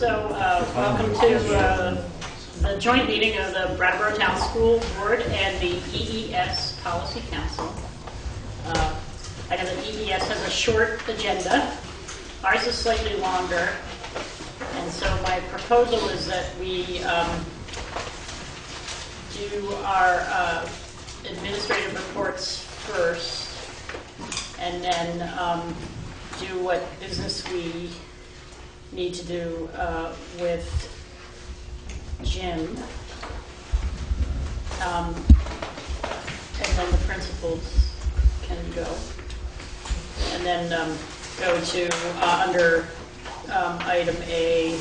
Welcome to the joint meeting of the Brattleboro Town School Board and the EES Policy Council. I know the EES has a short agenda. Ours is slightly longer. And so my proposal is that we do our administrative reports first, and then do what business we need to do with Jim, and then the principals can go, and then go to under item A,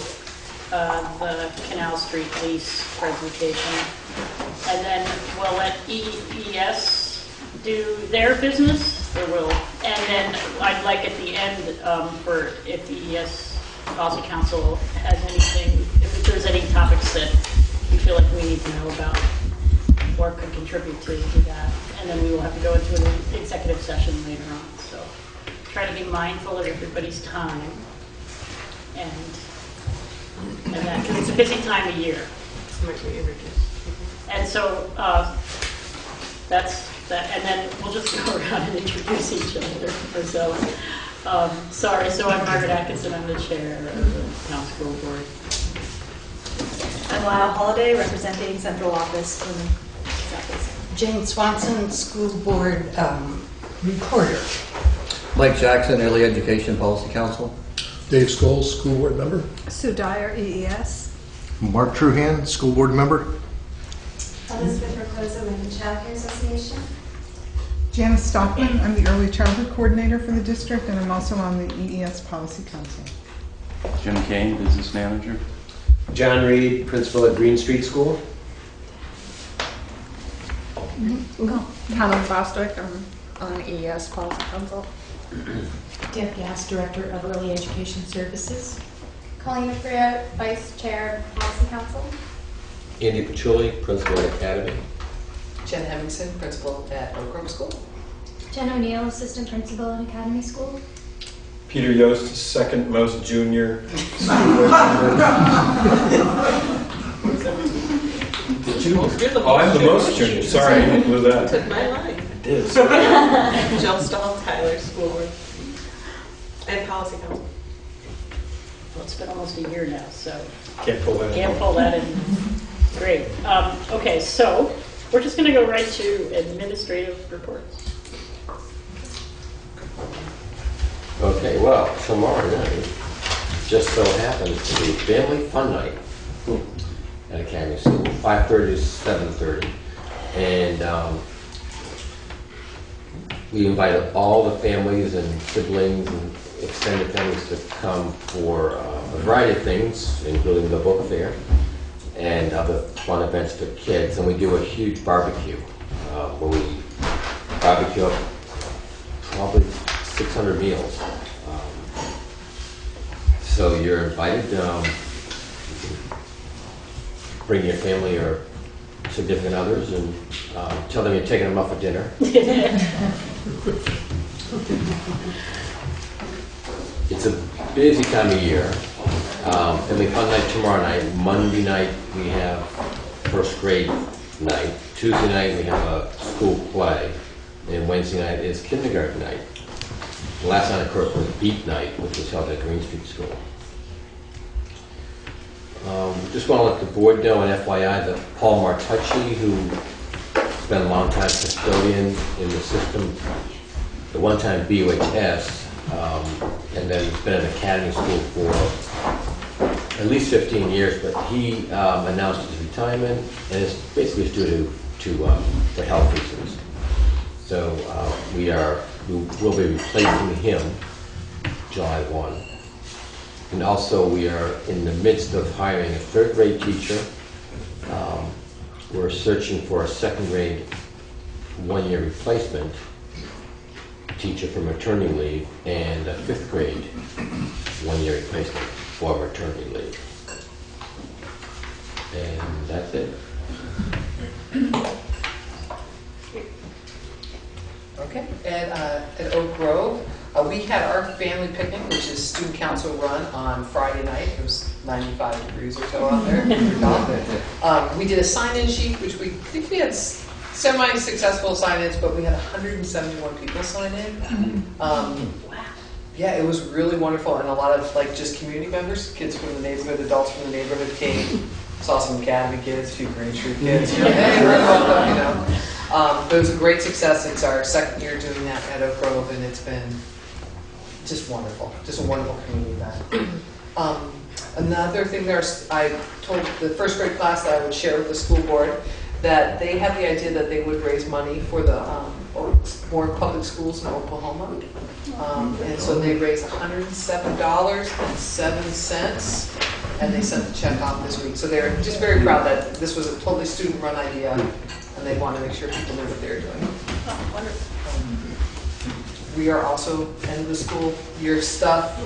the Canal Street lease presentation, and then we'll let EES do their business. They will, and then I'd like at the end for if the EES Policy Council has anything, if there's any topics that you feel like we need to know about or could contribute to that, and then we will have to go into an executive session later on. So try to be mindful of everybody's time and that, because it's a busy time of year. And so that's that, and then we'll just go around and introduce each other ourselves. Sorry, so I'm Margaret Atkinson. I'm the chair of the Town School Board. I'm Lyle Holliday, representing Central Office. Jane Swanson, School Board Recorder. Mike Jackson, Early Education Policy Council. Dave Scholes, School Board Member. Sue Dyer, EES. Mark Truhan, School Board Member. Elizabeth Raposa with the Child Care Association. Janice Stockman, I'm the Early Childhood Coordinator for the district, and I'm also on the EES Policy Council. Jim Kane, Business Manager. John Reed, Principal at Green Street School. Hannah Bostwick, I'm on EES Policy Council. Deb Gass, Director of Early Education Services. Colleen Freya, Vice Chair, Policy Council. Andy Pachuli, Principal at Academy. Jen Hemmingson, Principal at Oak Grove School. Jen O'Neill, Assistant Principal at Academy School. Peter Yost, second most junior. You're the I'm the most junior. Sorry, I blew that. Took my line. I did. Jill Stahl, Tyler, School Board. And Policy Council. Well, it's been almost a year now, so Can't pull that in. can't pull that in. Great. Okay, so we're just going to go right to administrative reports. Okay, well, tomorrow night just so happens to be Family Fun Night at Academy School, 5:30 to 7:30. And we invited all the families and siblings and extended families to come for a variety of things, including the book fair and other fun events for kids. And we do a huge barbecue where we barbecue up probably 600 meals. So you're invited. You can bring your family or significant others and tell them you're taking them out for dinner. It's a busy time of year. Family Fun Night tomorrow night. Monday night we have first grade night. Tuesday night we have a school play. And Wednesday night is kindergarten night. The last night, of course, was Beat Night, which was held at Green Street School. Just want to let the board know, and FYI, that Paul Martucci, who's been a long-time custodian in the system, the one-time BUHS, and then he's been in Academy School for at least 15 years, but he announced his retirement, and it's basically due to health reasons. So we will be replacing him July 1. And also we are in the midst of hiring a third grade teacher. We're searching for a second grade one-year replacement teacher for maternity leave and a fifth grade one-year replacement for maternity leave. And that's it. Okay. At Oak Grove, We had our family picnic, which is student council run, on Friday night. It was 95 degrees or so out there. We did a sign-in sheet, which we think we had semi-successful sign-ins, but we had 171 people sign in. Yeah, it was really wonderful, and a lot of like just community members, kids from the neighborhood, adults from the neighborhood came. Saw some Academy kids, a few Green Street kids. You know, hey, we're welcome, you know. But it was a great success. It's our second year doing that at Oak Grove, and it's been just wonderful. Just a wonderful community event. Another thing, I told the first grade class that I would share with the school board that they had the idea that they would raise money for the Warren Public Schools in Oklahoma. And so they raised $107.07, and they sent the check off this week. So they're just very proud that this was a totally student-run idea, and they want to make sure people knew what they were doing. Oh, wonderful. We are also end of the school year stuff,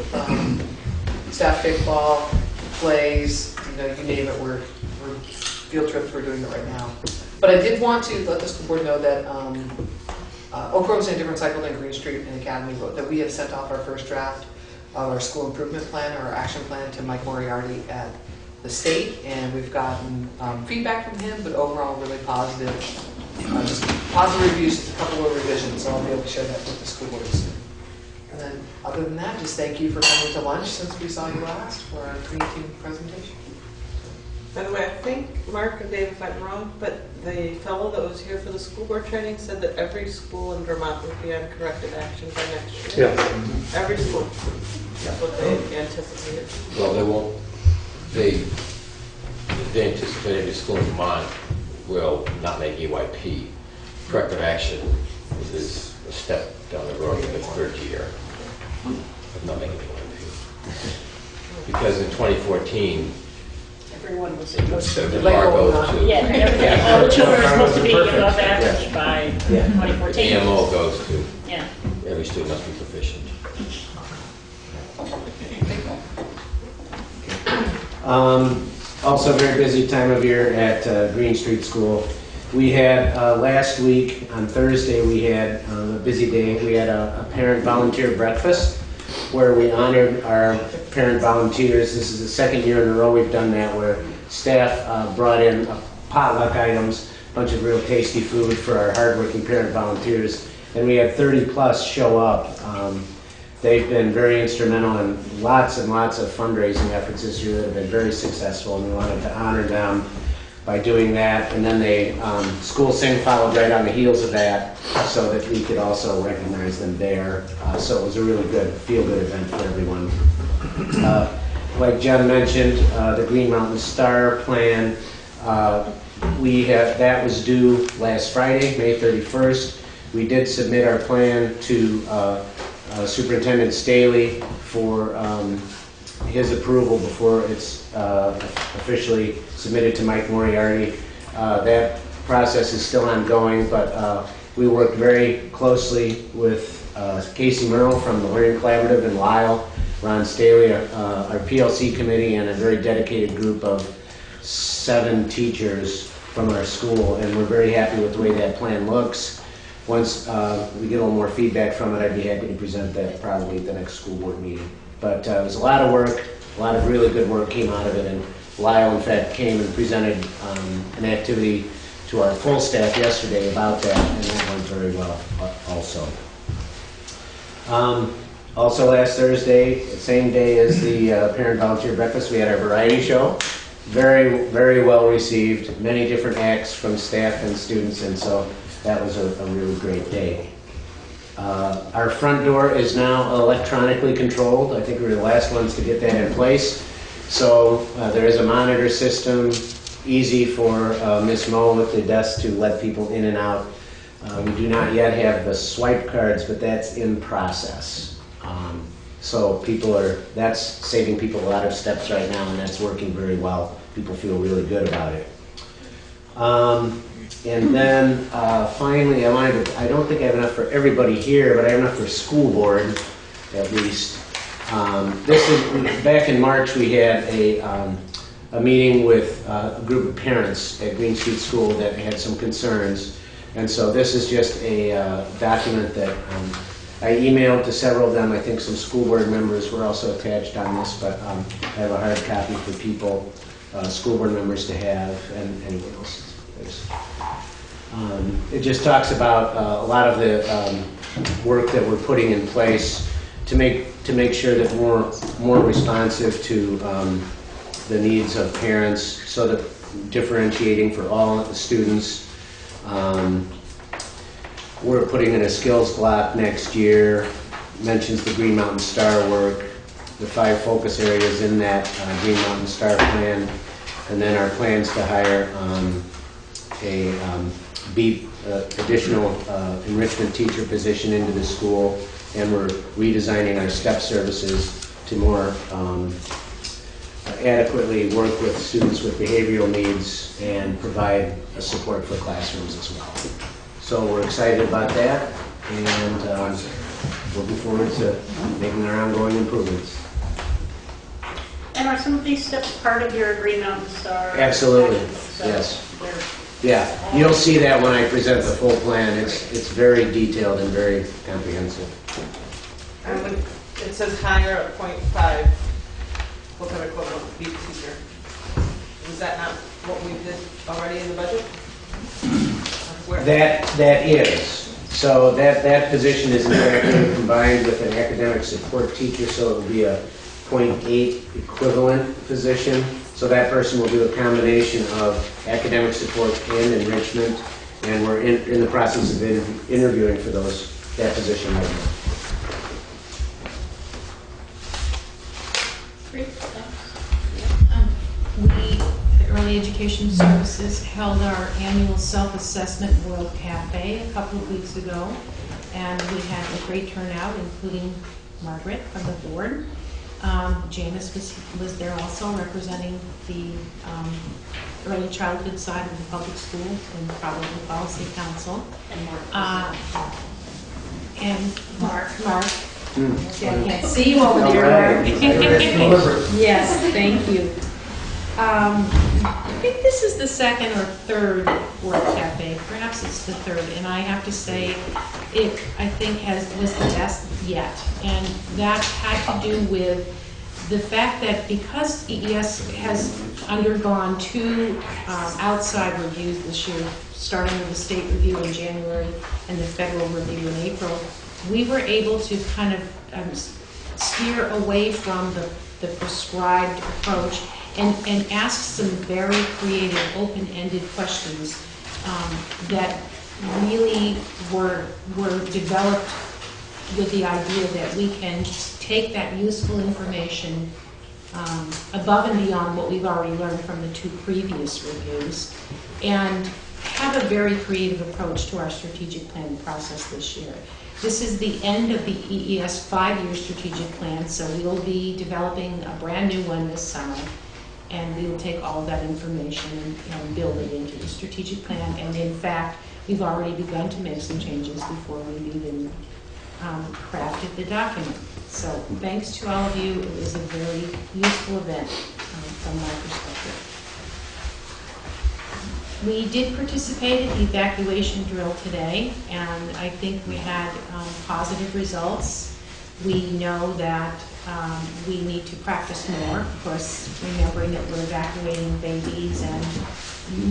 staff kickball, plays, you know, you name it. We're field trips. We're doing it right now. But I did want to let the school board know that Oak Grove's in a different cycle than Green Street and Academy, but that we have sent off our first draft of our school improvement plan, or our action plan, to Mike Moriarty at the state, and we've gotten feedback from him, but overall really positive. Just positive reviews, just a couple of revisions, so I'll be able to share that with the school board soon. And then, other than that, just thank you for coming to lunch since we saw you last for our community team presentation. By the way, I think, Mark and Dave, if I'm wrong, but the fellow that was here for the school board training said that every school in Vermont would be on corrective action by next year. Yeah. Every school. That's what they anticipated. Well, they won't, they anticipate every school in Vermont will not make EYP. Corrective action is a step down the road in the third year of not making EYP. Because in 2014, Everyone was the supposed to. bar goes to. Yeah, everything, all the children are supposed to be above average by 2014. The EMO goes to. Yeah. Every student must be proficient. Also, very busy time of year at Green Street School. We had last week on Thursday, we had a busy day. We had a parent volunteer breakfast where we honored our parent volunteers. This is the second year in a row we've done that, where staff brought in potluck items, a bunch of real tasty food for our hardworking parent volunteers, and we had 30 plus show up. They've been very instrumental in lots and lots of fundraising efforts this year that have been very successful, and we wanted to honor them by doing that. And then they, School Sing followed right on the heels of that, so that we could also recognize them there. So it was a really good, feel-good event for everyone. Like Jen mentioned, the Green Mountain Star Plan, that was due last Friday, May 31st. We did submit our plan to Superintendent Staley for his approval before it's officially submitted to Mike Moriarty. That process is still ongoing, but we worked very closely with Casey Merle from the Learning Collaborative in Lyle, Ron Staley, our PLC committee, and a very dedicated group of 7 teachers from our school, and we're very happy with the way that plan looks. Once we get a little more feedback from it, I'd be happy to present that probably at the next school board meeting. But it was a lot of work, a lot of really good work came out of it, and Lyle, in fact, came and presented an activity to our full staff yesterday about that, and that went very well also. Also last Thursday, the same day as the Parent Volunteer Breakfast, we had our variety show. Very, very well received, many different acts from staff and students, and so that was a really great day. Our front door is now electronically controlled. I think we were the last ones to get that in place. So there is a monitor system, easy for Miss Mo at the desk to let people in and out. We do not yet have the swipe cards, but that's in process. So that's saving people a lot of steps right now, and that's working very well. People feel really good about it. And then finally, I don't think I have enough for everybody here, but I have enough for school board, at least. Back in March, we had a meeting with a group of parents at Green Street School that had some concerns. And so this is just a document that I emailed to several of them. I think some school board members were also attached on this, but I have a hard copy for people, school board members to have, and anyone else. It just talks about a lot of the work that we're putting in place to make sure that we're more responsive to the needs of parents, so that differentiating for all of the students. We're putting in a skills block next year, mentions the Green Mountain Star work, the 5 focus areas in that Green Mountain Star plan, and then our plans to hire additional enrichment teacher position into the school, and we're redesigning our STEP services to more adequately work with students with behavioral needs and provide a support for classrooms as well. So we're excited about that, and looking forward to making our ongoing improvements. And are some of these steps part of your Green Mountain Star? Absolutely, So yes. Yeah, you'll see that when I present the full plan. It's very detailed and very comprehensive. It says hire at .5 full-time equivalent beat teacher. Was that not what we did already in the budget? That is. So that position is in fact combined with an academic support teacher, so it will be a .8 equivalent position. So that person will do a combination of academic support and enrichment, and we're in the process of interviewing for that position right now. Great, thanks. We, the Early Education Services, held our annual self-assessment World Cafe a couple of weeks ago, and we had a great turnout, including Margaret from the board. Janice was there also, representing the early childhood side of the public schools and probably policy council. And Mark. And Mark. See, I can't see you over there, Mark. Yes, thank you. I think this is the second or third World Cafe. Perhaps it's the third, and I have to say, it I think was the best yet, and that had to do with the fact that because EES has undergone 2 outside reviews this year, starting with the state review in January and the federal review in April, we were able to kind of steer away from the prescribed approach and ask some very creative, open-ended questions that really were developed with the idea that we can take that useful information above and beyond what we've already learned from the 2 previous reviews, and have a very creative approach to our strategic planning process this year. This is the end of the EES 5-year strategic plan, so we will be developing a brand new one this summer, and we will take all of that information and build it into the strategic plan. And in fact, we've already begun to make some changes before we've even crafted the document. So thanks to all of you. It was a very useful event from my perspective. We did participate in the evacuation drill today, and I think we had positive results. We know that we need to practice more, of course, remembering that we're evacuating babies and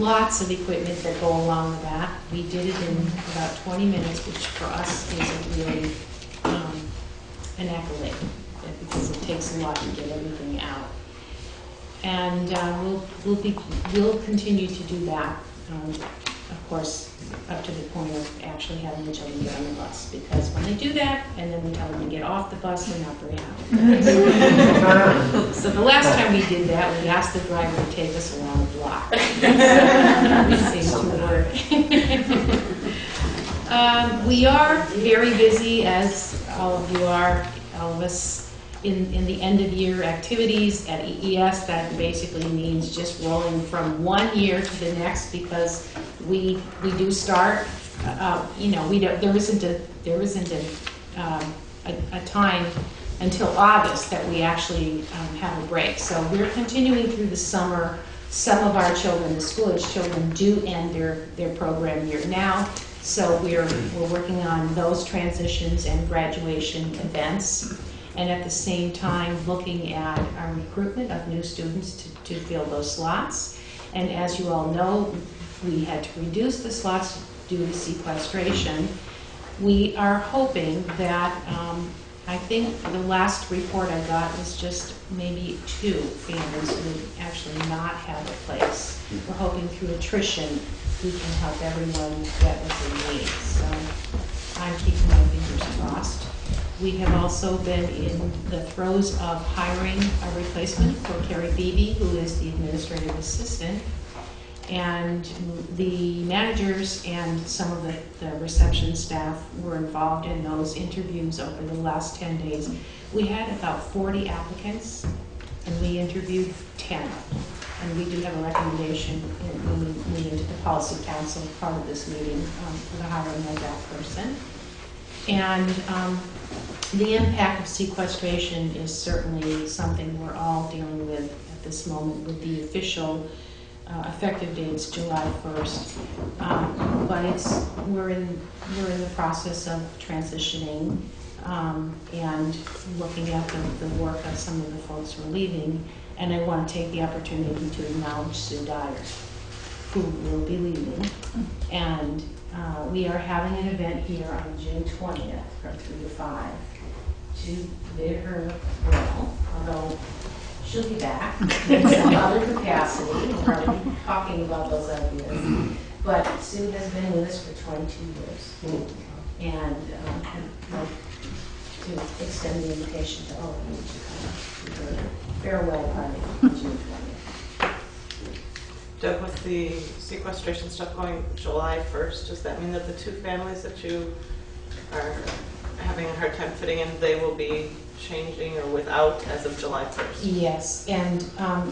lots of equipment that go along with that. We did it in about 20 minutes, which for us is really an accolade, because it takes a lot to get everything out. And we'll continue to do that, of course, up to the point of actually having the children get on the bus, because when they do that and then we tell them to get off the bus, they're not very happy. So the last time we did that, we asked the driver to take us around the block. It seems to work. We are very busy, as all of you are, all of us, in the end of year activities at EES. That basically means just rolling from one year to the next, because we do start, there isn't a time until August that we actually have a break. So we're continuing through the summer. Some of our children, the school-age children, do end their program year now, So we're working on those transitions and graduation events, and at the same time looking at our recruitment of new students to fill those slots. And as you all know, we had to reduce the slots due to sequestration. We are hoping that, I think the last report I got was just maybe 2 families who would actually not have a place. We're hoping through attrition we can help everyone get what they need. So I'm keeping my fingers crossed. We have also been in the throes of hiring a replacement for Carrie Beebe, who is the administrative assistant. And the managers and some of the reception staff were involved in those interviews over the last 10 days. We had about 40 applicants, and we interviewed 10. And we do have a recommendation when we move into the policy council, part of this meeting, for the hiring of that person. And the impact of sequestration is certainly something we're all dealing with at this moment, with the official effective date's July 1st, but we're in the process of transitioning and looking at the work of some of the folks who are leaving. And I want to take the opportunity to acknowledge Sue Dyer, who will be leaving. And we are having an event here on June 20th from 3 to 5 to bid her well, although she'll be back in some other capacity. We're already talking about those ideas. But Sue has been with us for 22 years. And I'd like to extend the invitation to all of you to come to her farewell party on June 20th. Doug, with the sequestration stuff going July 1st, does that mean that the 2 families that you are having a hard time fitting in, they will be changing or without as of July 1st? Yes, and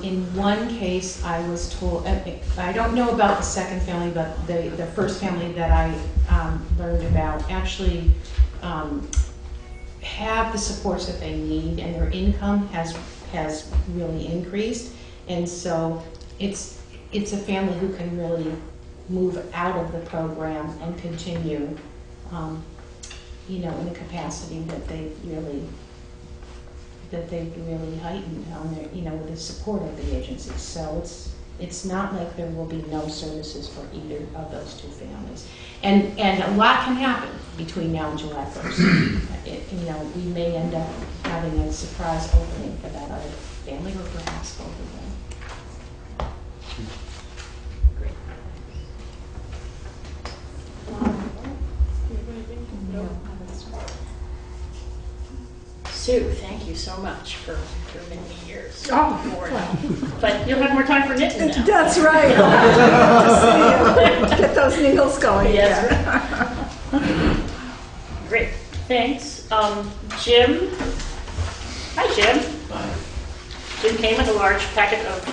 in one case I was told, I don't know about the second family, but the first family that I learned about actually have the supports that they need, and their income has really increased, and so it's a family who can really move out of the program and continue, in the capacity that they really heightened on their, with the support of the agency. So it's not like there will be no services for either of those 2 families. And a lot can happen between now and July 1st. We may end up having a surprise opening for that other family, or perhaps both of them. Great. Sue, thank you so much for your many years. Oh, But you'll have more time for knitting now. that's right. I'll have to see you. Get those needles going. Yes. Great, thanks. Jim? Hi, Jim. Hi. Jim came with a large packet of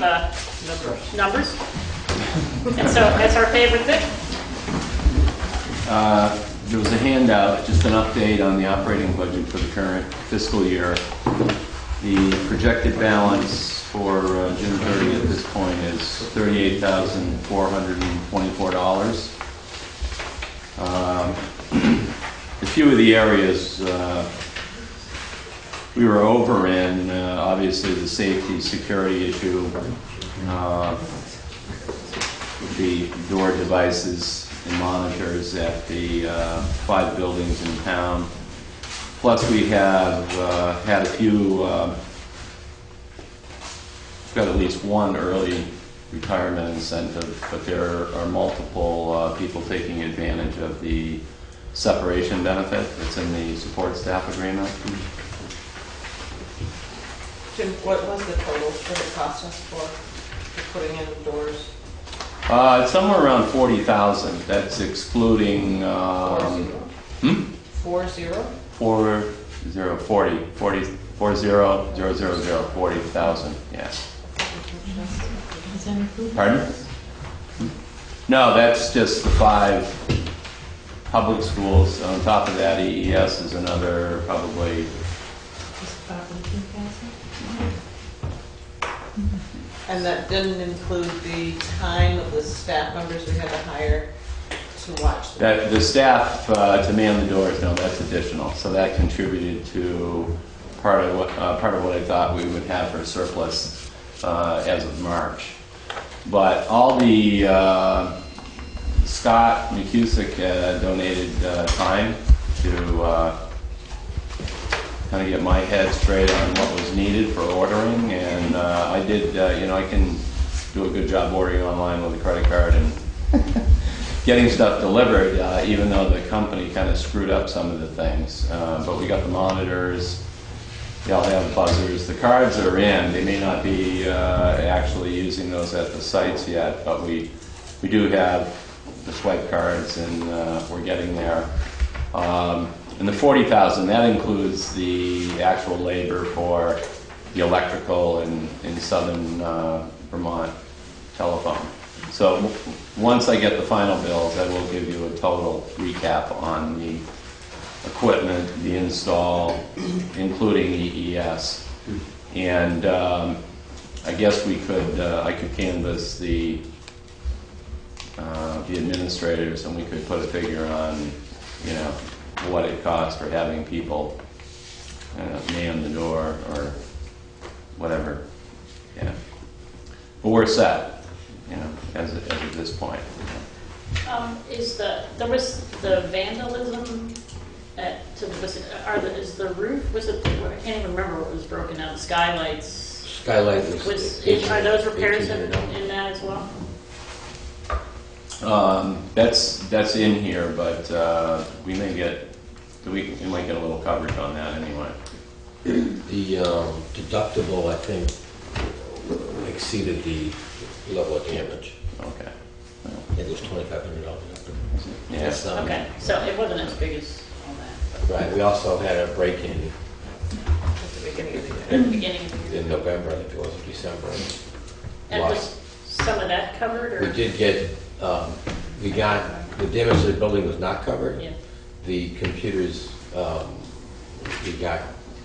numbers. And so that's our favorite thing. There was a handout, just an update on the operating budget for the current fiscal year. The projected balance for June 30 at this point is $38,424. A few of the areas we were over in, obviously the safety, security issue, the door devices and monitors at the 5 buildings in town. Plus we have had a few, we've got at least one early retirement incentive, but there are multiple people taking advantage of the separation benefit that's in the support staff agreement. Jim, what was the total that it cost us for putting in doors? It's somewhere around 40,000. That's excluding 40? 40? 40,000. Yes. Pardon? No, that's just the 5 public schools. On top of that, EES is another probably. And that didn't include the time of the staff members we had to hire To watch them. That the staff to man the doors, no, that's additional. So that contributed to part of what I thought we would have for surplus as of March. But all the Scott McCusick donated time to kind of get my head straight on what was needed for ordering, and I did. I can do a good job ordering online with a credit card and getting stuff delivered, even though the company kind of screwed up some of the things. But we got the monitors. They all have buzzers. The cards are in. They may not be actually using those at the sites yet, but we do have the swipe cards, and we're getting there. And the $40,000, that includes the actual labor for the electrical in southern Vermont telephone. So once I get the final bills, I will give you a total recap on the equipment, the install, including EES. And I guess I could canvass the administrators, and we could put a figure on, what it costs for having people man the door or whatever. Yeah, but we're set, as of this point. There was the vandalism is the roof, I can't even remember what was broken out, the skylights. Skylight Are those repairs in that as well? That's in here, but we might get a little coverage on that anyway. The deductible, I think, exceeded the level of damage. Okay. I think it was $2,500 deductible. Yes. Okay, so it wasn't as big as all that. Right. We also had a break-in At the beginning of the year. Beginning of the year. in November. I think it was, or December. And was some of that covered, or? We did get. We got the damage to the building was not covered. Yeah. The computers we got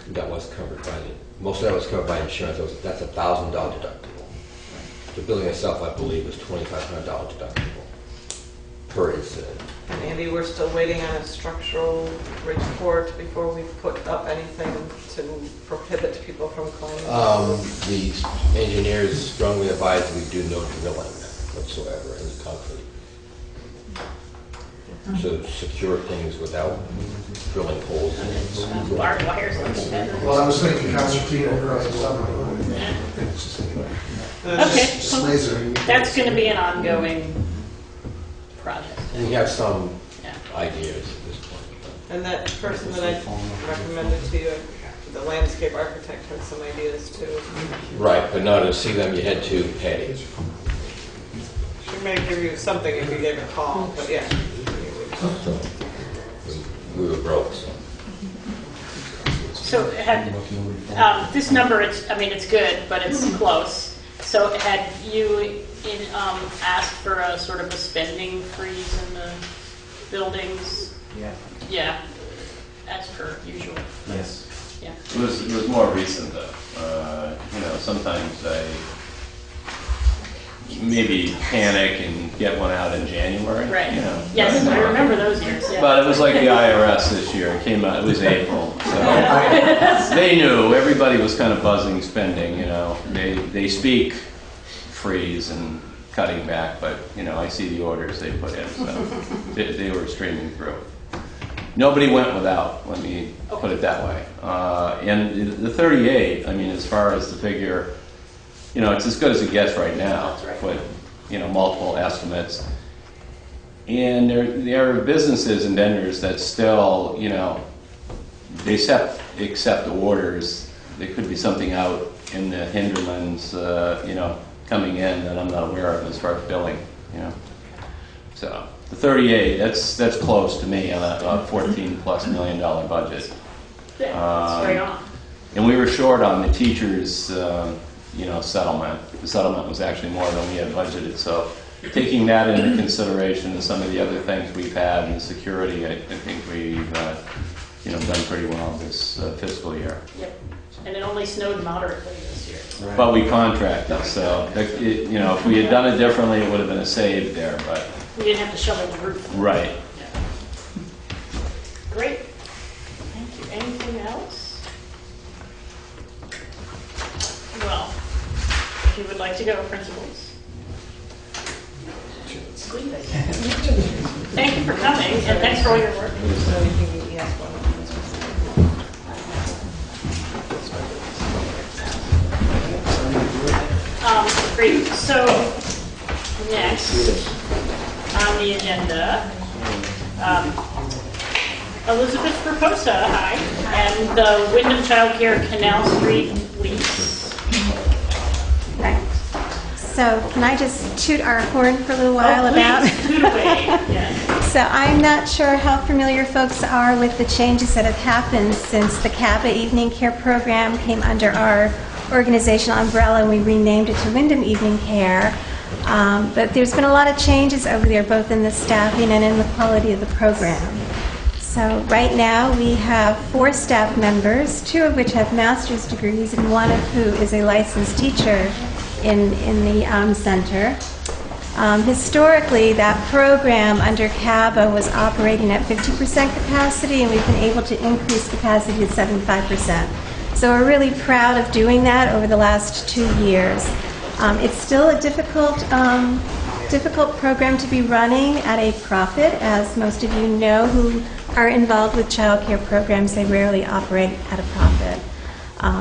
that was covered by most of that was covered by insurance. That's $1,000 deductible. The building itself, I believe, was $2,500 deductible per incident. And Andy, we're still waiting on a structural report before we put up anything to prohibit people from climbing. The engineers strongly advise we do no drilling whatsoever in the concrete. To secure things without drilling holes in it. Barbed wires. Well, I was thinking concertina across the summer. Okay, Laser. that's going to be an ongoing project. We have some Yeah. ideas at this point. And that person that I recommended to you, the landscape architect, had some ideas too. Right, but now to see them, you had to pay. She may give you something if you gave a call, but yeah. So we were broke. So this number, it's good, but it's close. So had you asked for a sort of a spending freeze in the buildings? Yeah. Yeah, as per usual. Yes. Yeah. It was more recent though. Sometimes I maybe panic and get one out in January. Right. Yes, I remember those years. Yeah. But it was like the IRS this year. It came out. It was April, so they knew. Everybody was kind of buzzing spending. They speak freeze and cutting back, but I see the orders they put in, so they were streaming through. Nobody went without. Let me put it that way. And the 38. As far as the figure. It's as good as it gets right now. That's right. But, multiple estimates. And there are businesses and vendors that still, they accept orders. There could be something out in the hinterlands, coming in that I'm not aware of as far as billing, So the 38, that's close to me on a $14+ million budget. Yeah, that's right on. And we were short on the teachers' settlement. The settlement was actually more than we had budgeted. So taking that into consideration and some of the other things we've had and security, I think we've done pretty well this fiscal year. Yep. And it only snowed moderately this year. Right. But we contracted, so if we had done it differently, it would have been a save there. But We didn't have to shovel the roof. Right. Great. Thank you. Anything else? Well, if you would like to go, principals. Thank you for coming, and thanks for all your work. Great. So next on the agenda, Elizabeth Raposa, hi, and the Wyndham Child Care Canal Street lease. Right. So can I just toot our horn for a little while about? Toot away. Yes. So I'm not sure how familiar folks are with the changes that have happened since the CAPA Evening Care Program came under our organizational umbrella and we renamed it to Wyndham Evening Care. But there's been a lot of changes over there, both in the staffing and in the quality of the program. So right now we have 4 staff members, 2 of which have master's degrees and 1 of who is a licensed teacher in the center. Historically, that program under CABA was operating at 50% capacity, and we've been able to increase capacity to 75%. So we're really proud of doing that over the last 2 years. It's still a difficult program to be running at a profit, as most of you know who are involved with child care programs. They rarely operate at a profit.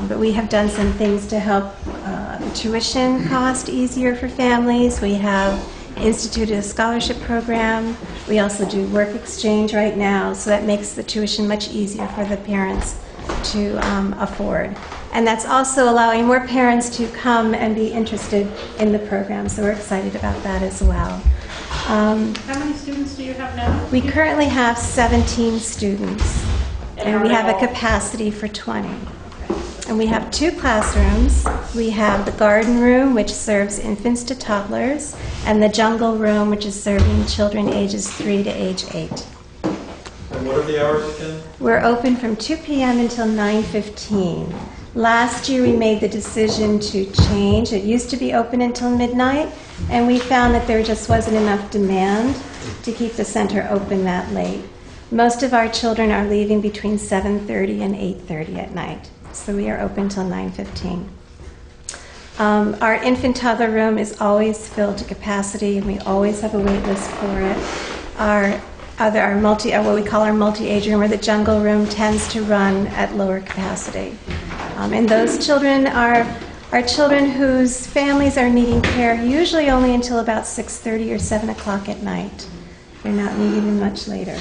But we have done some things to help the tuition cost easier for families. We have instituted a scholarship program. We also do work exchange right now, so that makes the tuition much easier for the parents to afford. And that's also allowing more parents to come and be interested in the program, so we're excited about that as well. How many students do you have now? We currently have 17 students, and we have a all? capacity for 20. And we have 2 classrooms. We have the garden room, which serves infants to toddlers, and the jungle room, which is serving children ages 3 to age 8. And what are the hours again? We're open from 2 p.m. until 9:15. Last year, we made the decision to change. It used to be open until midnight, and we found that there just wasn't enough demand to keep the center open that late. Most of our children are leaving between 7:30 and 8:30 at night. So we are open till 9:15. Our infant toddler room is always filled to capacity, and we always have a wait list for it. What we call our multi-age room, or the jungle room, tends to run at lower capacity. And those children are children whose families are needing care usually only until about 6:30 or 7 o'clock at night. They're not needing them much later.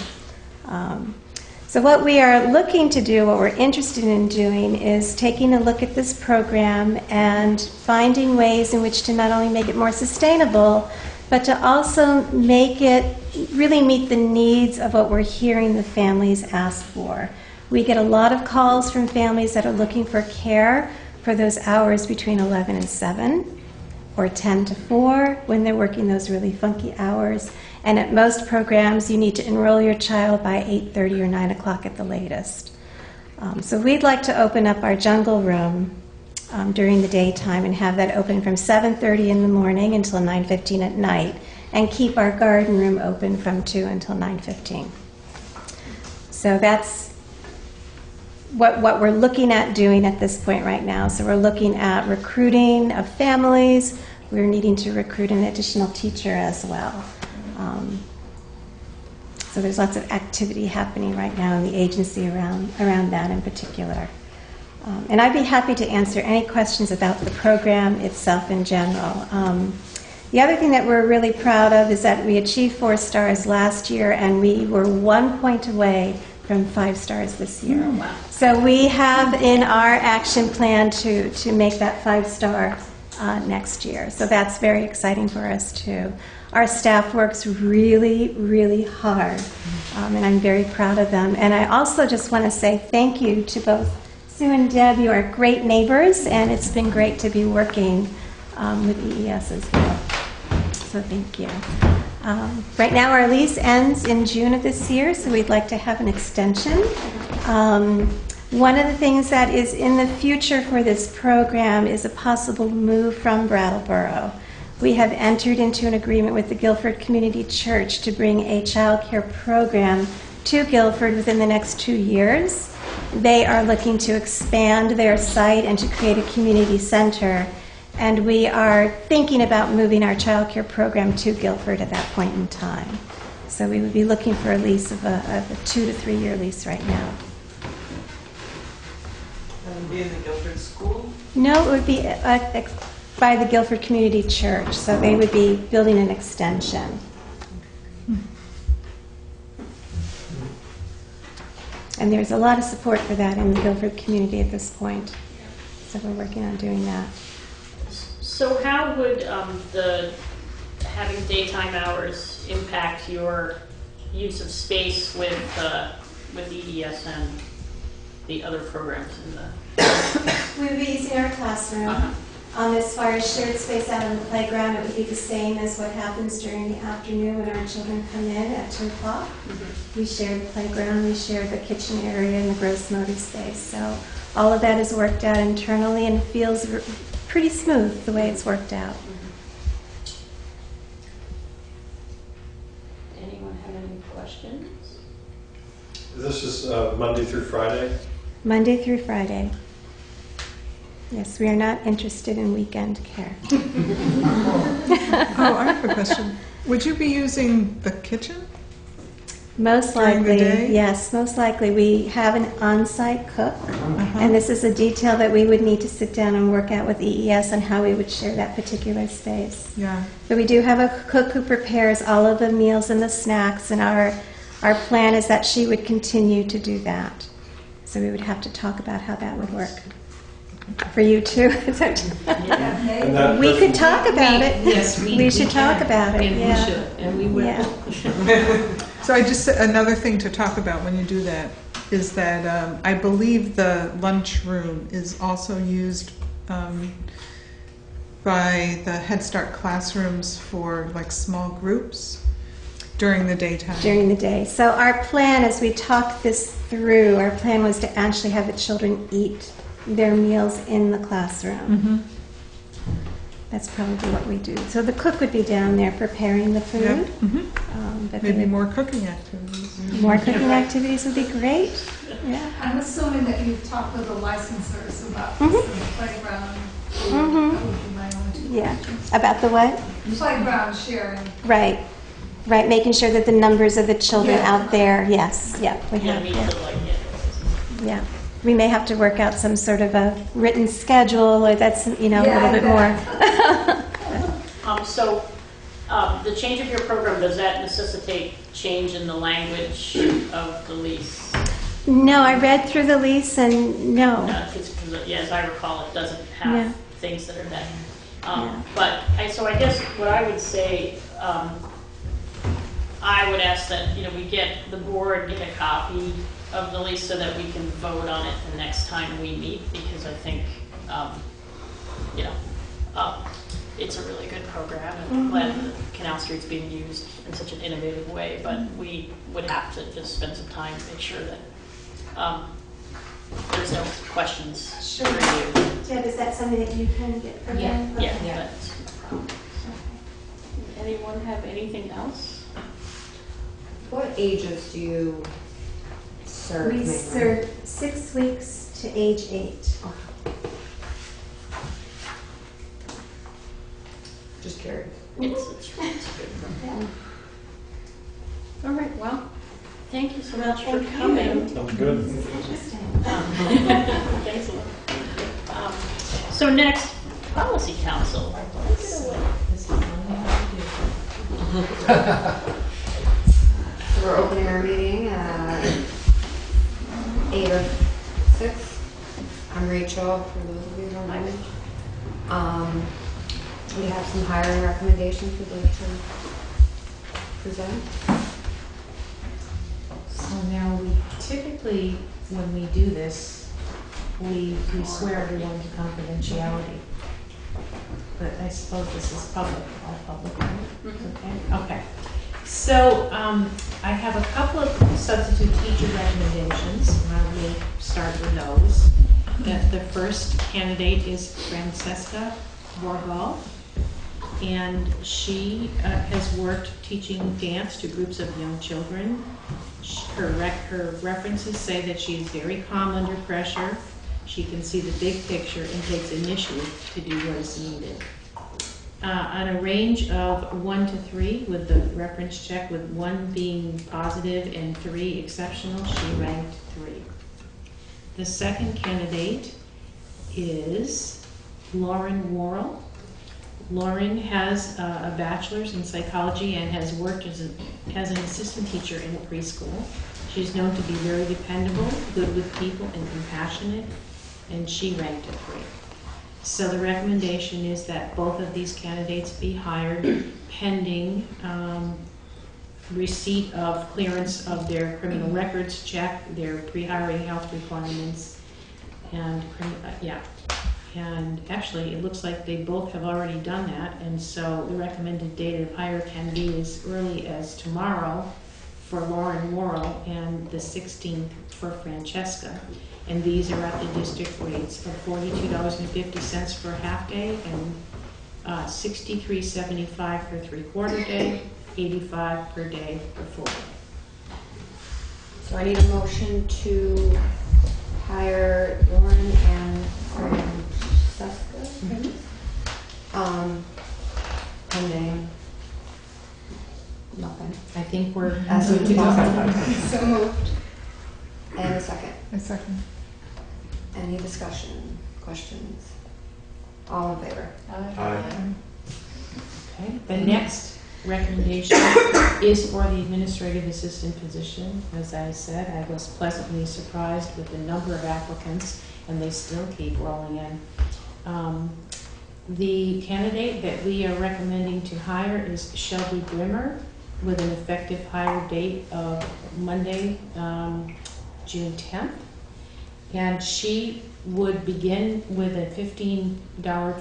So what we are looking to do, what we're interested in doing, is taking a look at this program and finding ways in which to not only make it more sustainable, but to also make it really meet the needs of what we're hearing the families ask for. We get a lot of calls from families that are looking for care for those hours between 11 and 7, or 10 to 4, when they're working those really funky hours. And at most programs, you need to enroll your child by 8:30 or 9 o'clock at the latest. So we'd like to open up our jungle room during the daytime and have that open from 7:30 in the morning until 9:15 at night, and keep our garden room open from 2 until 9:15. So that's what we're looking at doing at this point right now. So we're looking at recruiting of families. We're needing to recruit an additional teacher as well. So there's lots of activity happening right now in the agency around that in particular. And I'd be happy to answer any questions about the program itself in general. The other thing that we're really proud of is that we achieved 4 stars last year, and we were 1 point away from 5 stars this year. Wow. So we have in our action plan to make that 5-star next year. So that's very exciting for us too. Our staff works really, really hard, and I'm very proud of them. And I also just want to say thank you to both Sue and Deb. You are great neighbors, and it's been great to be working with EES as well. So thank you. Right now our lease ends in June of this year, so we'd like to have an extension. One of the things that is in the future for this program is a possible move from Brattleboro. we have entered into an agreement with the Guilford Community Church to bring a child care program to Guilford within the next 2 years. They are looking to expand their site and to create a community center. And we are thinking about moving our child care program to Guilford at that point in time. So we would be looking for a lease of a 2 to 3 year lease right now. That would be in the Guilford School? No, it would be by the Guilford Community Church, so they would be building an extension. And there's a lot of support for that in the Guilford community at this point. So we're working on doing that. So how would having daytime hours impact your use of space with EDS and the other programs in the... We would be using our classroom. As far as shared space out on the playground, it would be the same as what happens during the afternoon when our children come in at 2 o'clock. We share the playground, we share the kitchen area and the gross motor space. So all of that is worked out internally and feels pretty smooth the way it's worked out. Anyone have any questions? This is Monday through Friday? Monday through Friday. Yes, we are not interested in weekend care. Oh, I have a question. Would you be using the kitchen? Most During the likely, day? yes, most likely. We have an on-site cook, and this is a detail that we would need to sit down and work out with EES on how we would share that particular space. Yeah. But we do have a cook who prepares all of the meals and the snacks, and our plan is that she would continue to do that. So we would have to talk about how that would work. For you too. We could talk about it. Yes, we should talk about it. And yeah. we should, and we will. Yeah. So I just, another thing to talk about when you do that is that I believe the lunchroom is also used by the Head Start classrooms for like small groups during the daytime. During the day. So our plan, as we talked this through, our plan was to actually have the children eat their meals in the classroom. That's probably what we do. So the cook would be down there preparing the food. Yep. But Maybe more cooking activities. more cooking activities would be great. Yeah. I'm assuming that you've talked with the licensors about this in the playground. That would be my only two Yeah. questions. About the what? Playground sharing. Right. Right. Making sure that the numbers of the children Yeah. out there. Yes. Yeah. We have. Yeah. We may have to work out some sort of a written schedule, or that's, a little bit more. So the change of your program, does that necessitate change in the language of the lease? No, I read through the lease and no. As I recall, it doesn't have Yeah. things that are that. But so I guess what I would say, I would ask that the board get a copy of the lease so that we can vote on it the next time we meet, because I think it's a really good program, and I'm glad that Canal Street's being used in such an innovative way, but we would have to just spend some time to make sure that there's no questions Sure. for you. Deb, is that something that you can get from them? Yeah, Okay. that's no problem. Anyone have anything else? What ages do you serve? We mainly? serve 6 weeks to age 8. Just curious. It's a good program. All right, well, thank you so much for thank you. coming. Sounds good. This is interesting. Thanks a lot. So next, Policy Council. We're opening our meeting at 8:06. I'm Rachel, for those of you who don't know me. We have some hiring recommendations we'd like to present. So now we typically, when we do this, we swear everyone to confidentiality. But I suppose this is public, all public, right? Okay. Okay. So I have a couple of substitute teacher recommendations. Why don't we start with those? The first candidate is Francesca Borgal. and she has worked teaching dance to groups of young children. Her references say that she is very calm under pressure. She can see the big picture and takes initiative to do what is needed. On a range of 1 to 3, with the reference check, with 1 being positive and 3 exceptional, she ranked 3. The second candidate is Lauren Worrell. Lauren has a bachelor's in psychology and has worked as an assistant teacher in a preschool. She's known to be very dependable, good with people, and compassionate, and she ranked a 3. So the recommendation is that both of these candidates be hired pending receipt of clearance of their criminal records check, their pre-hiring health requirements, and and actually it looks like they both have already done that, and so the recommended date of hire can be as early as tomorrow for Lauren Worrell and the 16th for Francesca. And these are at the district rates of $42.50 for a half day and $63.75 for a 3/4 day, $85 per day for full day. So I need a motion to hire Lauren and Francesca. Pending nothing. I think we're As we do. So moved. And a second. A second. Any discussion, questions? All in favor? Okay. The next recommendation is for the administrative assistant position. As I said, I was pleasantly surprised with the number of applicants, and they still keep rolling in. The candidate that we are recommending to hire is Shelby Wimmer, with an effective hire date of Monday, June 10th. And she would begin with a $15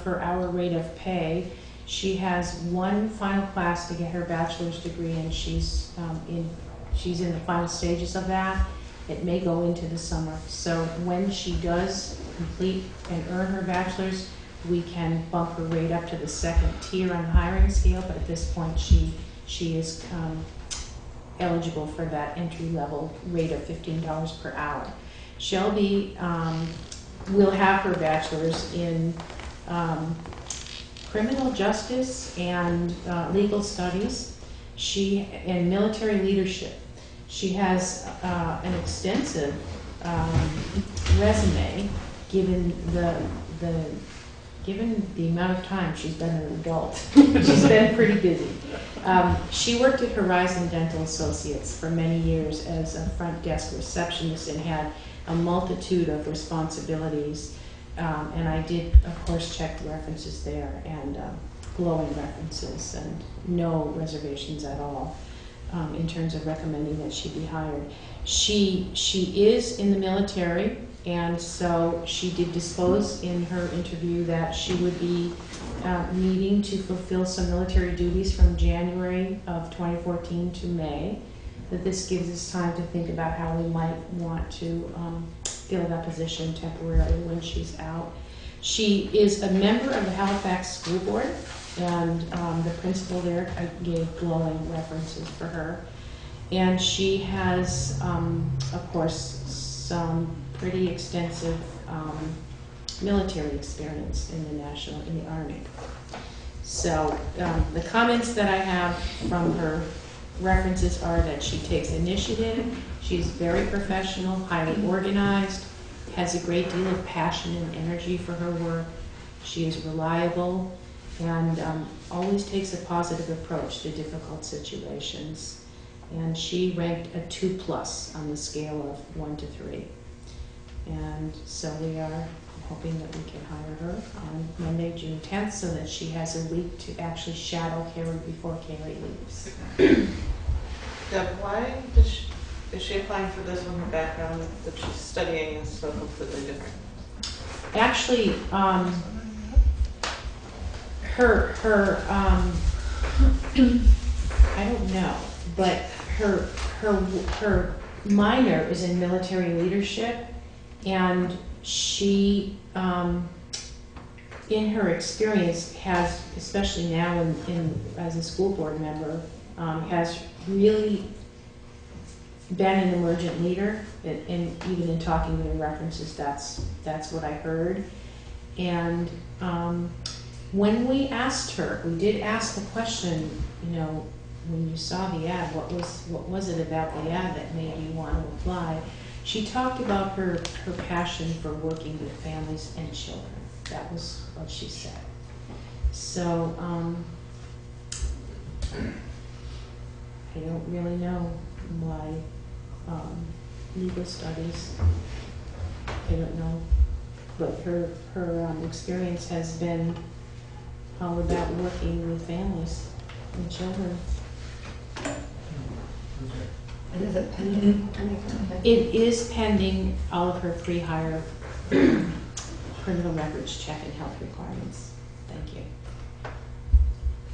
per hour rate of pay. She has 1 final class to get her bachelor's degree, and she's in the final stages of that. It may go into the summer. So when she does complete and earn her bachelor's, we can bump her rate up to the 2nd tier on the hiring scale, but at this point she is eligible for that entry-level rate of $15 per hour. Shelby will have her bachelor's in criminal justice and legal studies, and military leadership. She has an extensive resume, given the amount of time she's been an adult. She's been pretty busy. She worked at Horizon Dental Associates for many years as a front desk receptionist and had a multitude of responsibilities. And I did, of course, check the references there, and glowing references and no reservations at all in terms of recommending that she be hired. She is in the military, and so she did disclose in her interview that she would be needing to fulfill some military duties from January of 2014 to May, that this gives us time to think about how we might want to fill that position temporarily when she's out. She is a member of the Halifax School Board, and the principal there gave glowing references for her. And she has, of course, some pretty extensive military experience in the Army. So the comments that I have from her references are that she takes initiative, she's very professional, highly organized, has a great deal of passion and energy for her work, she is reliable, and always takes a positive approach to difficult situations. And she ranked a 2+ on the scale of 1 to 3. And so we are hoping that we can hire her on Monday, June 10th, so that she has a week to actually shadow Carrie before Carrie leaves. Deb, why is she applying for this when her background that she's studying is so completely different? Actually, I don't know, but her minor is in military leadership, and she in her experience, has, especially now as a school board member, has really been an emergent leader, and even in talking to the references, that's what I heard. And when we asked her, we did ask the question, you know, when you saw the ad, what was it about the ad that made you want to apply? She talked about her passion for working with families and children. That was what she said. So I don't really know why legal studies. I don't know, but her experience has been all about working with families and children. And is it pending? It is pending all of her pre-hire criminal records check and health requirements. Thank you.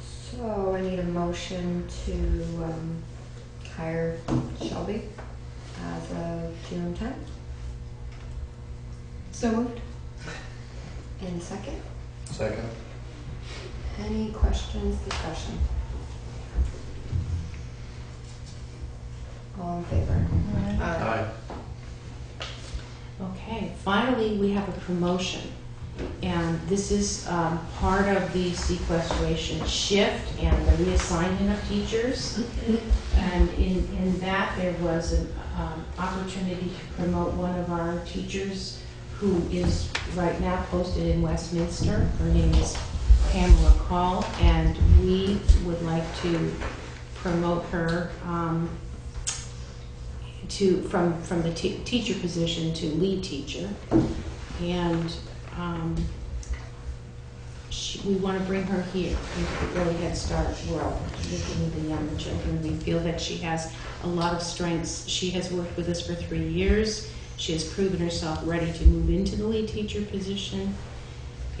So I need a motion to hire Shelby as of June 10th. So moved. And second? Second. Any questions, discussion? All in favor? Aye. Okay, finally, we have a promotion. And this is part of the sequestration shift and the reassignment of teachers. And in that, there was an opportunity to promote one of our teachers who is right now posted in Westminster. Her name is Pamela Call, and we would like to promote her from the teacher position to lead teacher. And we want to bring her here into the early Head Start world, working with the younger children. We feel that she has a lot of strengths. She has worked with us for 3 years. She has proven herself ready to move into the lead teacher position.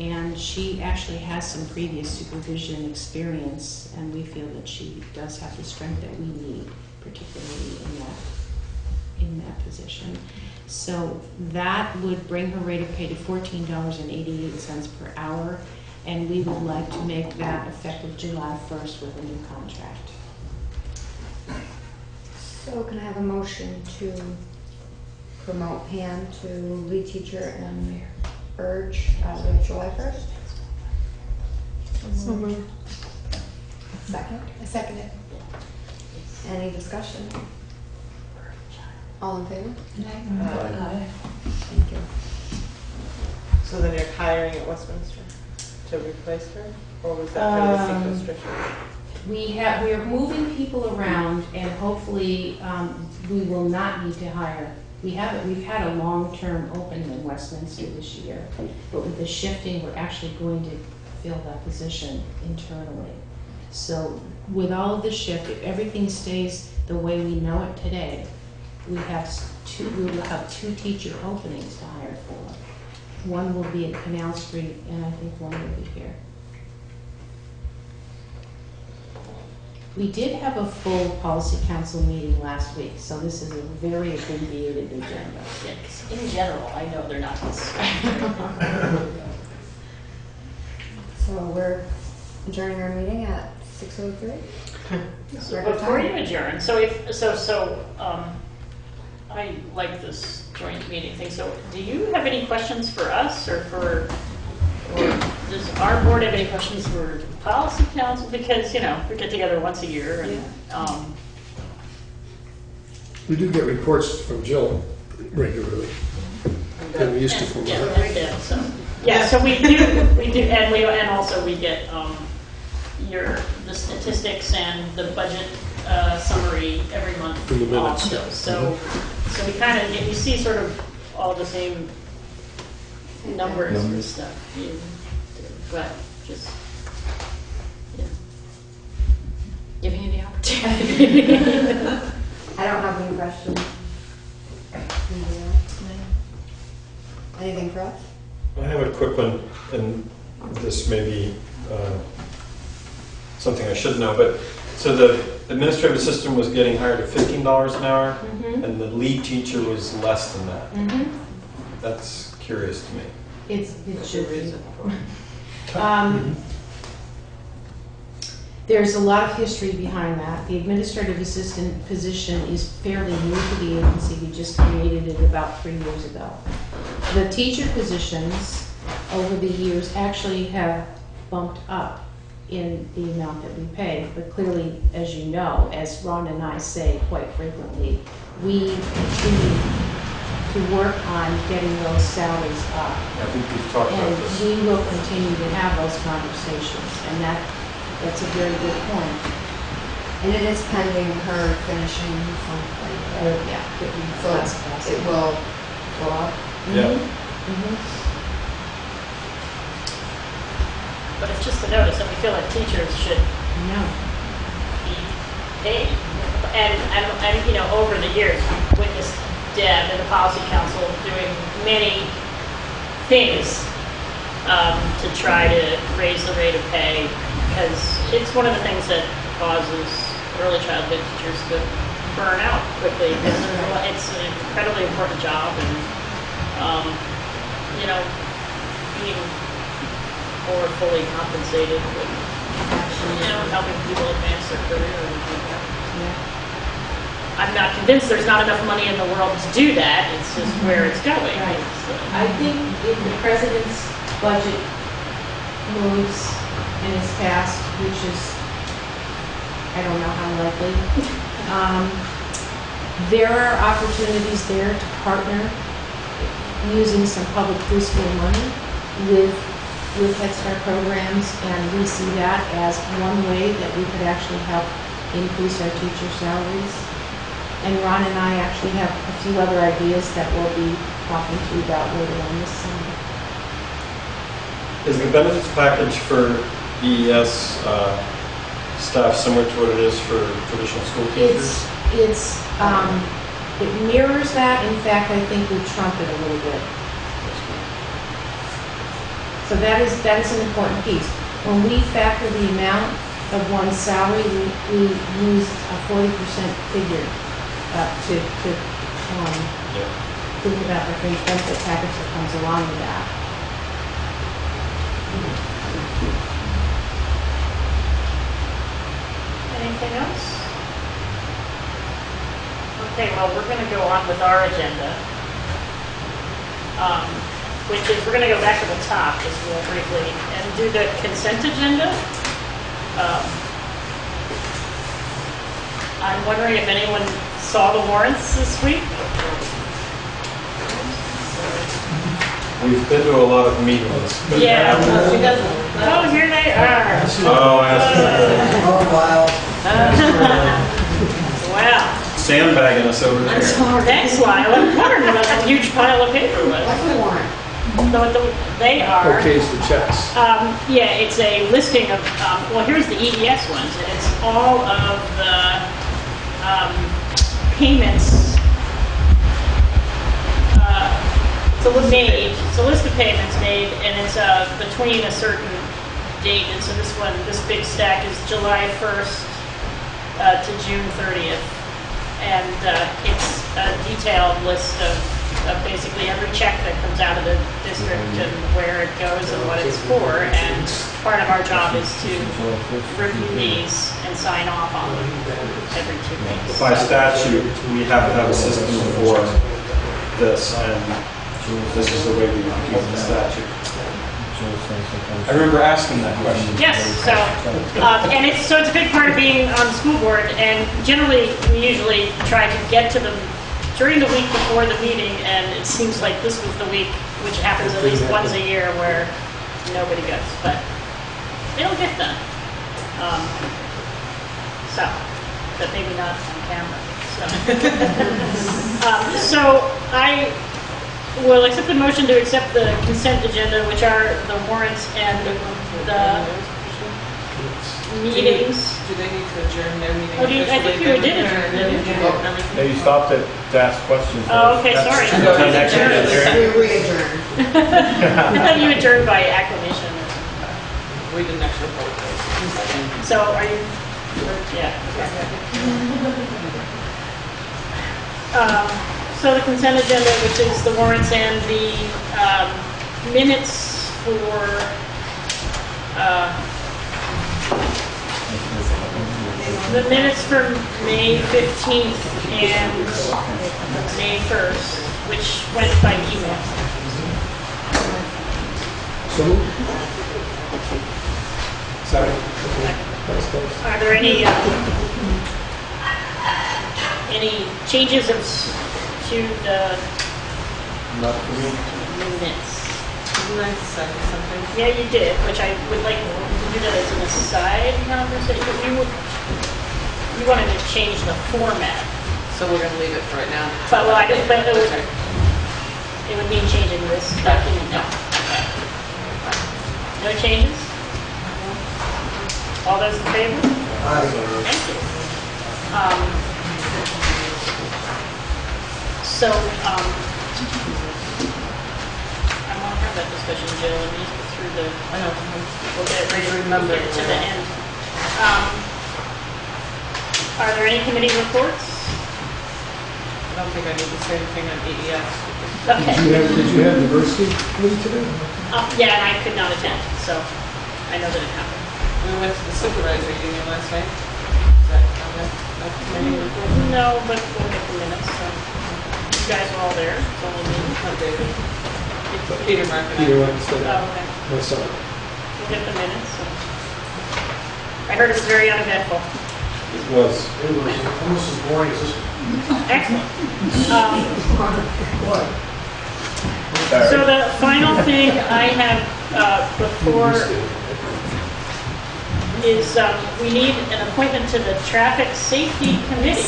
And she actually has some previous supervision experience, and we feel that she does have the strength that we need, particularly in that position. So that would bring her rate of pay to $14.88 per hour, and we would like to make that effective July 1st with a new contract. So can I have a motion to promote Pam to lead teacher and urge as of July 1st? So moved. Second? I second it. Any discussion? All in favor? Aye. Thank you. So then you're hiring at Westminster to replace her? Or was that for the sequestration? We are moving people around, and hopefully we will not need to hire. We've had a long-term opening in Westminster this year, but with the shifting, we're actually going to fill that position internally. So with all of the shift, if everything stays the way we know it today, we will have 2 teacher openings to hire for. One will be at Canal Street, and I think one will be here. We did have a full policy council meeting last week, so this is a very abbreviated agenda. Yeah, 'cause in general, I know they're not this. So we're adjourning our meeting at 6:03. Before you adjourn, I like this joint meeting thing. So do you have any questions for us, or does our board have any questions for policy council? Because, you know, we get together once a year, and We do get reports from Jill regularly. And we used to from yeah, her. we did, so. Yeah, so we do, and also we get the statistics and the budget summary every month In the minutes, also. yeah. So we kind of you see sort of all the same numbers and stuff. But just giving you the opportunity. I don't have any questions. Anybody else? Anything for us? I have a quick one, and this may be something I should know, but so the administrative assistant was getting hired at $15 an hour, and the lead teacher was less than that. That's curious to me. It should be. There's a lot of history behind that. The administrative assistant position is fairly new to the agency. We just created it about 3 years ago. The teacher positions over the years actually have bumped up in the amount that we pay, but clearly, as you know, as Ron and I say quite frequently, we continue to work on getting those salaries up. I think we've talked about this. And we will continue to have those conversations, and that's a very good point. And it is pending her finishing something. Yeah. So it will go up. Yeah. But it's just a notice that we feel like teachers should be paid. And you know, over the years, we've witnessed Deb and the policy council doing many things to try to raise the rate of pay, because it's one of the things that causes early childhood teachers to burn out quickly, because it's an incredibly important job, and you know, being more fully compensated with, you know, helping people advance their career and things like that. I'm not convinced there's not enough money in the world to do that. It's just where it's going. Right. I think if the president's budget moves and is passed, which is, I don't know how likely, there are opportunities there to partner using some public preschool money with Head Start programs, and we see that as one way that we could actually help increase our teacher salaries. And Ron and I actually have a few other ideas that we'll be talking to you about later on this summer. Is the benefits package for EES staff similar to what it is for traditional school teachers? It mirrors that. In fact, I think we trump it a little bit. So that is an important piece. When we factor the amount of one's salary, we use a 40% figure to think about the fringe benefit package that comes along with that. Anything else? Okay, well, we're going to go on with our agenda, which is, we're going to go back to the top just real briefly and do the consent agenda. I'm wondering if anyone saw the warrants this week? We've been to a lot of meetings. But Yeah. Oh, here they are. Oh, that's Wow. sandbagging us over there. Thanks, Lyle. I'm wondering what that huge pile of paper was. What's the warrant? They are. Okays the checks. Yeah, it's a listing of, well, here's the EES ones, and it's all of the payments made. It's a list of payments made, and it's between a certain date. And so this big stack is July 1st to June 30th. And it's a detailed list of basically every check that comes out of the district and where it goes and what it's for. And part of our job is to review these and sign off on them every 2 weeks. By statute, we have to have a system for this, and this is the way we use the statute. I remember asking that question. Yes, so, and it's a big part of being on the school board, and generally, we usually try to get to them during the week before the meeting, and it seems like this was the week, which happens at least once a year, where nobody goes, but it'll get done. But maybe not on camera, so I will accept the motion to accept the consent agenda, which are the warrants and the meetings. Do they need to adjourn their meeting? Oh, I think you did adjourn, didn't you? Yeah, you stopped to ask questions. Oh, okay, sorry. We re-adjourned. I thought you adjourned by acclamation. We didn't actually vote. So are you, yeah. So the consent agenda, which is the warrants and the minutes for the minutes for May 15th and May 1st, which went by email. So moved. Sorry. Are there any changes to the Not for me. minutes? Didn't I say something? Yeah, you did, which I would like to do that as an aside conversation. You wanted to change the format. So we're gonna leave it for right now. But, well, but Okay. it would mean changing this document. No. No changes? All those in favor? Thank you. I won't have that discussion, Jill, and just go through the, I know. we'll get ready to Remember. get to the end. Are there any committee reports? I don't think I need to say anything on EES. Okay. Did you have diversity committee today? Yeah, and I could not attend, so I know that it happened. We went to the supervisor union last night. Is that on that committee report? No, but we'll get the minutes, so. You guys were all there, it's only me. Not David. Peter Mark and I. Peter went instead Oh, of okay. my son. We'll get the minutes. So. I heard it was very uneventful. It was. It was almost as boring as this. Excellent. So the final thing I have before is we need an appointment to the Traffic Safety Committee.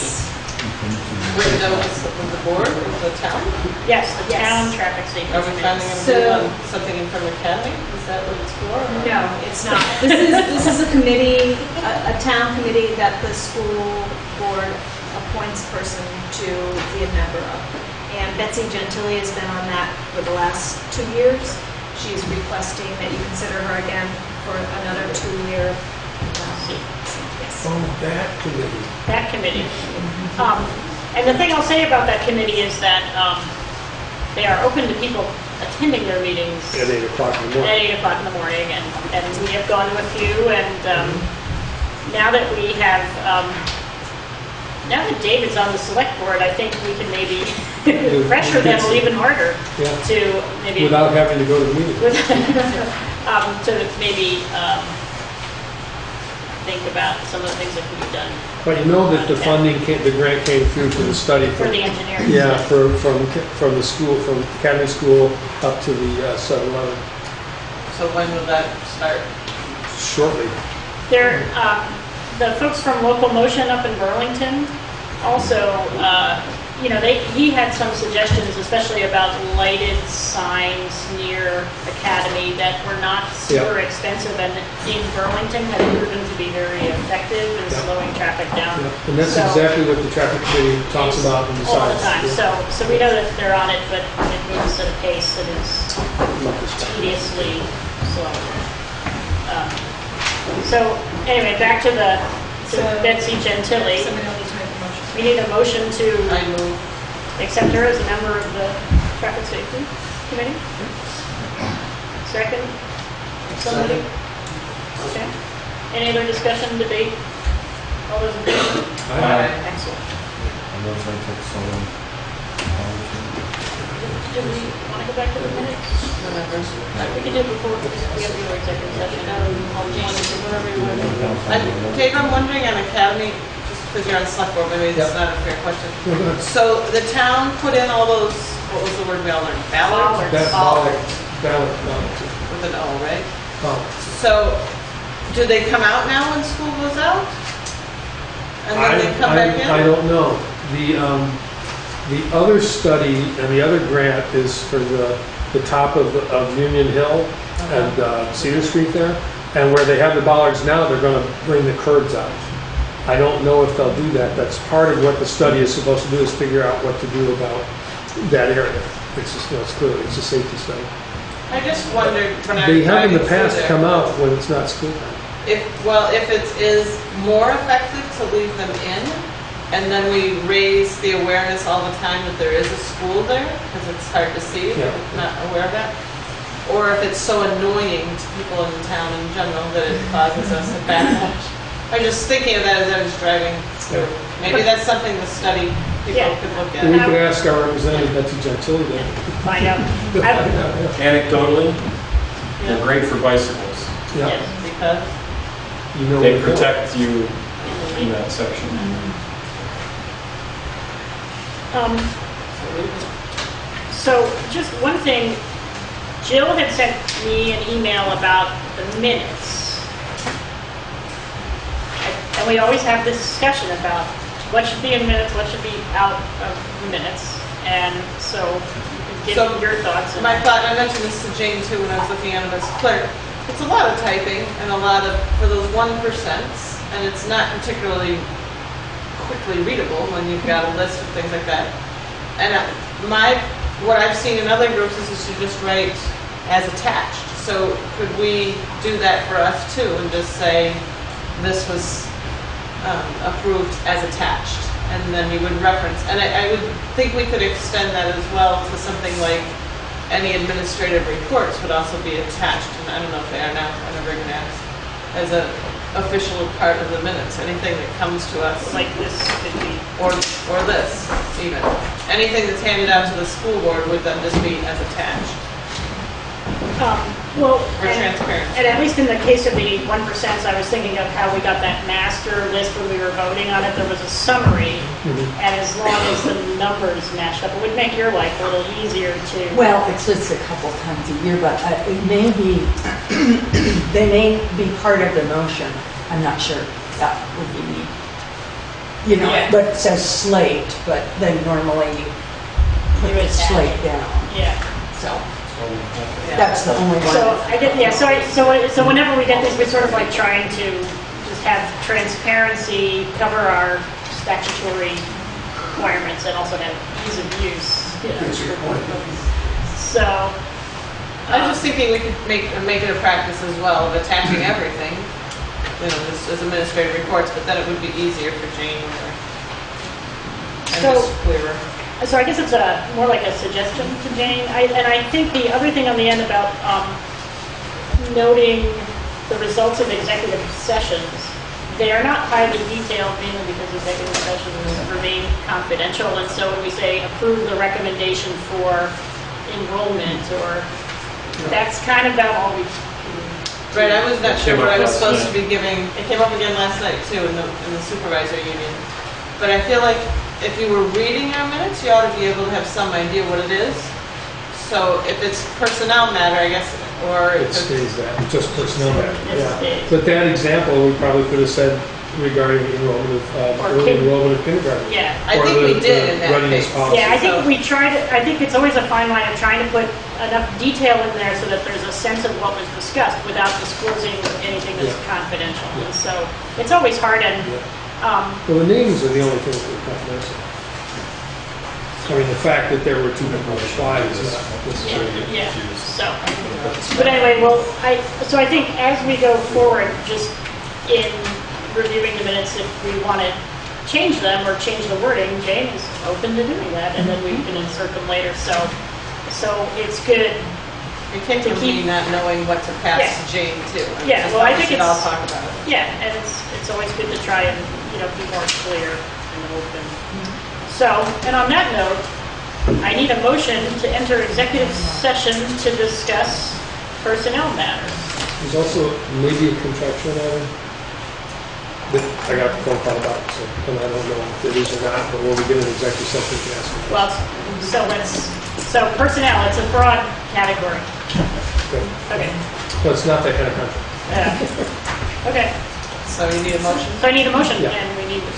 With notice of the board, of the town? Yes, the town Traffic Safety Are we Committee. planning to do something in front of Academy? Is that what it's for? No, it's not. This is a committee, a town committee that the school board appoints a person to be a member of. And Betsy Gentili has been on that for the last 2 years. She's requesting that you consider her again for another 2-year seat. Yes. Oh, that committee. That committee. And the thing I'll say about that committee is that they are open to people attending their meetings At 8 o'clock in the morning. at 8 o'clock in the morning, and we have gone to a few, and now that we have, now that David's on the select board, I think we can maybe pressure them even harder Yeah. to maybe... Without having to go to the meeting. to maybe think about some of the things that can be done But you know that the the grant came through for the study. for the engineering. Yeah, from the school, from Academy School up to the 7-Eleven. So when will that start? Shortly. There, the folks from Local Motion up in Burlington also, he had some suggestions, especially about lighted signs near Academy that were not super expensive and in Burlington have proven to be very effective in slowing traffic down. And that's exactly what the traffic committee talks about and decides. All the time. So we know that they're on it, but it moves at a pace that is tediously slow. So anyway, back to Betsy Gentili. Somebody will need to make a motion. We need a motion to I move. accept her as a member of the Traffic Safety Committee. Second? Somebody? Okay. Any other discussion, debate? All those in favor? Aye. Excellent. Do we want to go back to the minutes? We can do it before, because we have the executive session. I'll change it to whatever you want to do. Dave, I'm wondering on Academy, just because you're on the select board, maybe it's not a fair question. So the town put in all those, what was the word we all learned? Ballards? Ballard. With an O, right? Oh. So do they come out now when school goes out? And then they come back in? I don't know. The other study and the other grant is for the top of Union Hill and Cedar Street there. And where they have the bollards now, they're going to bring the curbs out. I don't know if they'll do that. That's part of what the study is supposed to do, is figure out what to do about that area. It's just, it's clearly, it's a safety study. I just wondered when I They was have in the driving through past there, come out when it's not school time. if it is more effective to leave them in, and then we raise the awareness all the time that there is a school there, because it's hard to see if Yeah. you're not aware of that, or if it's so annoying to people in town in general that it causes us a backlash. I'm just thinking of that as I was driving through. Maybe that's something the study people could look at. We could ask our representative, Betsy Gentili, to Find out. Anecdotally, they're great for bicycles. Yeah. Yes, because You know They where to go. protect you in that section. So just one thing, Jill had sent me an email about the minutes. And we always have this discussion about what should be in minutes, what should be out of minutes. And so you can give your thoughts. My thought, I mentioned this to Jane too when I was looking at it as clerk. It's a lot of typing and a lot of, for those 1%, and it's not particularly quickly readable when you've got a list of things like that. And what I've seen in other groups is to just write as attached. So could we do that for us too and just say this was approved as attached, and then you would reference. And I would think we could extend that as well to something like any administrative reports would also be attached, and I don't know if they are now, I never even asked, as an official part of the minutes. Anything that comes to us, like this could be, or this even. Anything that's handed out to the school board would then just be as attached. Well, for transparency. And at least in the case of the 1%, I was thinking of how we got that master list when we were voting on it. There was a summary, and as long as the numbers matched up, it would make your life a little easier to. Well, it's just a couple times a year, but it may be, they may be part of the motion. I'm not sure that would be me. You know, but it says slate, but then normally you put the slate down. Yeah. So. That's the only one. So I get, yeah. So whenever we get this, we're sort of like trying to just have transparency, cover our statutory requirements, and also have ease of use. So I was just thinking we could make it a practice as well of attaching everything, just as administrative reports, but then it would be easier for Jane and just clearer. So I guess it's more like a suggestion to Jane. And I think the other thing on the end about noting the results of executive sessions, they are not highly detailed, mainly because executive sessions remain confidential. And so when we say approve the recommendation for enrollment, or that's kind of about all we. Right, I was not sure what I was supposed to be giving. It came up again last night too in the supervisor union. But I feel like if you were reading our minutes, you ought to be able to have some idea what it is. So if it's personnel matter, I guess, or It stays that, just personnel matter, yeah. But that example, we probably could have said regarding enrollment of, early enrollment of kindergarten. Yeah. I think we did in that readiness case. policy. Yeah, I think we tried, I think it's always a fine line of trying to put enough detail in there so that there's a sense of what was discussed without disclosing anything that's confidential. And so it's always hard, and well, the names are the only thing that are confidential. I mean, the fact that there were two people on the slide is not necessarily. Yeah. So, but anyway, well, I think as we go forward, just in reviewing the minutes, if we want to change them or change the wording, Jane is open to doing that, and then we can insert them later. So it's good. It came from me not knowing what to pass to Jane too. Well, I think we should all talk about it. Yeah, and it's always good to try and be more clear and open. So, and on that note, I need a motion to enter executive session to discuss personnel matters. There's also maybe a contractual matter that I got a phone call about, and I don't know if it is or not, but when we get an executive session, we can ask them. Well, so personnel, it's a broad category. Okay. But it's not that kind of contract. Yeah. Okay. So you need a motion? So I need a motion, Yeah. and we need, moved.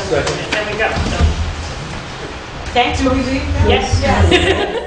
there we go. So. Thanks. Do we leave now? Yes.